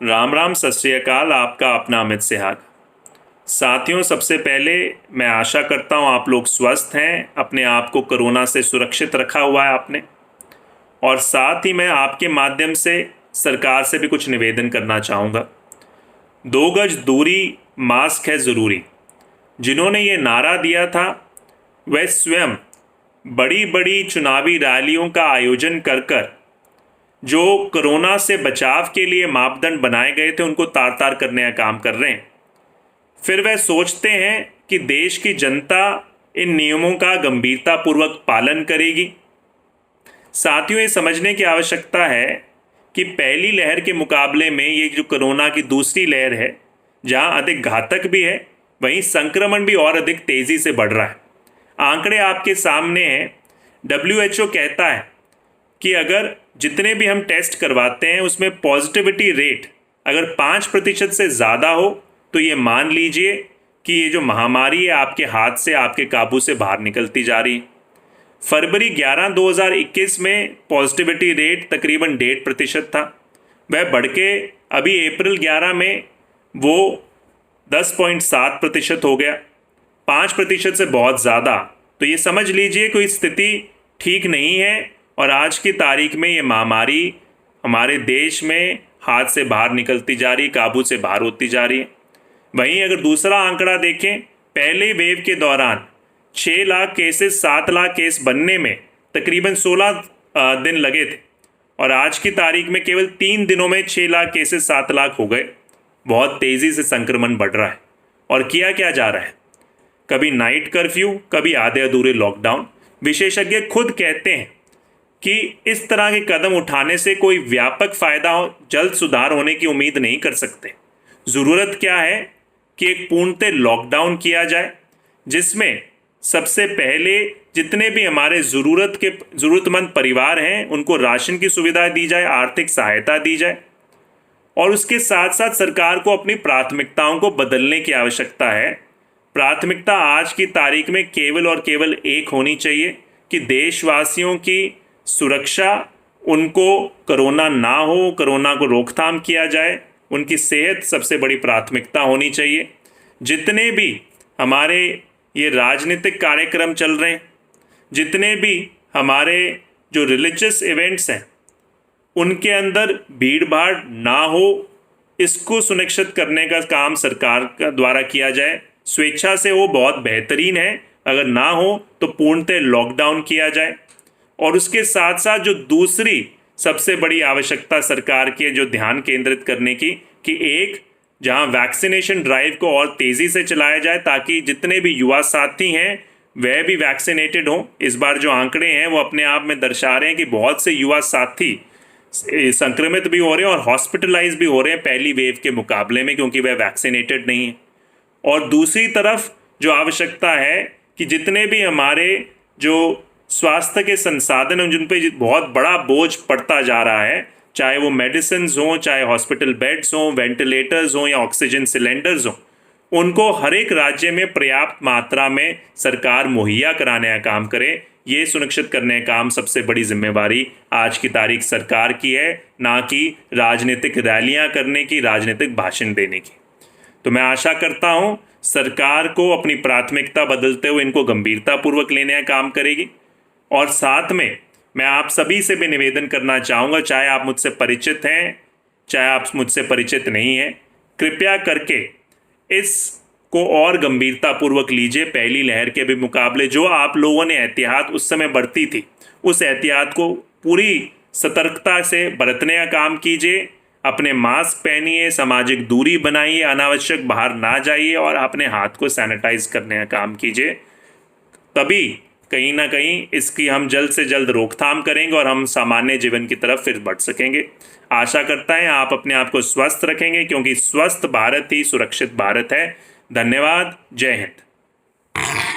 राम राम, सत श्री अकाल। आपका अपना अमित सिहाग। साथियों, सबसे पहले मैं आशा करता हूँ आप लोग स्वस्थ हैं, अपने आप को कोरोना से सुरक्षित रखा हुआ है आपने। और साथ ही मैं आपके माध्यम से सरकार से भी कुछ निवेदन करना चाहूँगा। 2 गज दूरी, मास्क है ज़रूरी। जिन्होंने ये नारा दिया था वह स्वयं बड़ी बड़ी चुनावी रैलियों का आयोजन कर जो कोरोना से बचाव के लिए मापदंड बनाए गए थे उनको तार तार करने का काम कर रहे हैं। फिर वह सोचते हैं कि देश की जनता इन नियमों का गंभीरतापूर्वक पालन करेगी। साथियों, ये समझने की आवश्यकता है कि पहली लहर के मुकाबले में ये जो कोरोना की दूसरी लहर है, जहां अधिक घातक भी है वहीं संक्रमण भी और अधिक तेज़ी से बढ़ रहा है। आंकड़े आपके सामने हैं। WHO कहता है कि अगर जितने भी हम टेस्ट करवाते हैं उसमें पॉजिटिविटी रेट अगर 5% से ज़्यादा हो तो ये मान लीजिए कि ये जो महामारी है आपके हाथ से, आपके काबू से बाहर निकलती जा रही है। फरवरी 11, 2021 में पॉजिटिविटी रेट तकरीबन 1.5% था। वह बढ़ के अभी अप्रैल 11 में वो 10.7% हो गया, 5% से बहुत ज़्यादा। तो ये समझ लीजिए कोई स्थिति ठीक नहीं है और आज की तारीख में ये महामारी हमारे देश में हाथ से बाहर निकलती जा रही, काबू से बाहर होती जा रही है। वहीं अगर दूसरा आंकड़ा देखें, पहले वेव के दौरान 6 लाख केसेस, 7 लाख केस बनने में तकरीबन 16 दिन लगे थे और आज की तारीख में केवल 3 दिनों में 6 लाख केसेस 7 लाख हो गए। बहुत तेज़ी से संक्रमण बढ़ रहा है और किया क्या जा रहा है, कभी नाइट कर्फ्यू, कभी आधे अधूरे लॉकडाउन। विशेषज्ञ खुद कहते हैं कि इस तरह के कदम उठाने से कोई व्यापक फ़ायदा हो, जल्द सुधार होने की उम्मीद नहीं कर सकते। ज़रूरत क्या है कि एक पूर्णतः लॉकडाउन किया जाए, जिसमें सबसे पहले जितने भी हमारे ज़रूरतमंद परिवार हैं उनको राशन की सुविधा दी जाए, आर्थिक सहायता दी जाए। और उसके साथ साथ सरकार को अपनी प्राथमिकताओं को बदलने की आवश्यकता है। प्राथमिकता आज की तारीख में केवल और केवल एक होनी चाहिए कि देशवासियों की सुरक्षा, उनको कोरोना ना हो, कोरोना को रोकथाम किया जाए, उनकी सेहत सबसे बड़ी प्राथमिकता होनी चाहिए। जितने भी हमारे ये राजनीतिक कार्यक्रम चल रहे हैं, जितने भी हमारे जो रिलीजियस इवेंट्स हैं, उनके अंदर भीड़ भाड़ ना हो, इसको सुनिश्चित करने का काम सरकार का द्वारा किया जाए। स्वेच्छा से वो बहुत बेहतरीन है, अगर ना हो तो पूर्णतः लॉकडाउन किया जाए। और उसके साथ साथ जो दूसरी सबसे बड़ी आवश्यकता सरकार की है, जो ध्यान केंद्रित करने की, कि एक जहां वैक्सीनेशन ड्राइव को और तेज़ी से चलाया जाए ताकि जितने भी युवा साथी हैं वह भी वैक्सीनेटेड हों। इस बार जो आंकड़े हैं वो अपने आप में दर्शा रहे हैं कि बहुत से युवा साथी संक्रमित भी हो रहे हैं और हॉस्पिटलाइज भी हो रहे हैं पहली वेव के मुकाबले में, क्योंकि वह वैक्सीनेटेड नहीं है। और दूसरी तरफ जो आवश्यकता है कि जितने भी हमारे जो स्वास्थ्य के संसाधन हैं जिन पे बहुत बड़ा बोझ पड़ता जा रहा है, चाहे वो मेडिसिन हों, चाहे हॉस्पिटल बेड्स हों, वेंटिलेटर्स हों या ऑक्सीजन सिलेंडर्स हों, उनको हर एक राज्य में पर्याप्त मात्रा में सरकार मुहैया कराने का काम करे। ये सुनिश्चित करने का काम सबसे बड़ी जिम्मेवारी आज की तारीख सरकार की है, ना कि राजनीतिक रैलियां करने की, राजनीतिक भाषण देने की। तो मैं आशा करता हूँ सरकार को अपनी प्राथमिकता बदलते हुए इनको गंभीरतापूर्वक लेने का काम करेगी। और साथ में मैं आप सभी से भी निवेदन करना चाहूँगा, चाहे आप मुझसे परिचित हैं, चाहे आप मुझसे परिचित नहीं हैं, कृपया करके इसको और गंभीरतापूर्वक लीजिए। पहली लहर के भी मुकाबले जो आप लोगों ने एहतियात उस समय बरती थी, उस एहतियात को पूरी सतर्कता से बरतने का काम कीजिए। अपने मास्क पहनिए, सामाजिक दूरी बनाइए, अनावश्यक बाहर ना जाइए और अपने हाथ को सैनिटाइज करने का काम कीजिए। तभी कहीं ना कहीं इसकी हम जल्द से जल्द रोकथाम करेंगे और हम सामान्य जीवन की तरफ फिर बढ़ सकेंगे। आशा करता है आप अपने आप को स्वस्थ रखेंगे, क्योंकि स्वस्थ भारत ही सुरक्षित भारत है। धन्यवाद। जय हिंद।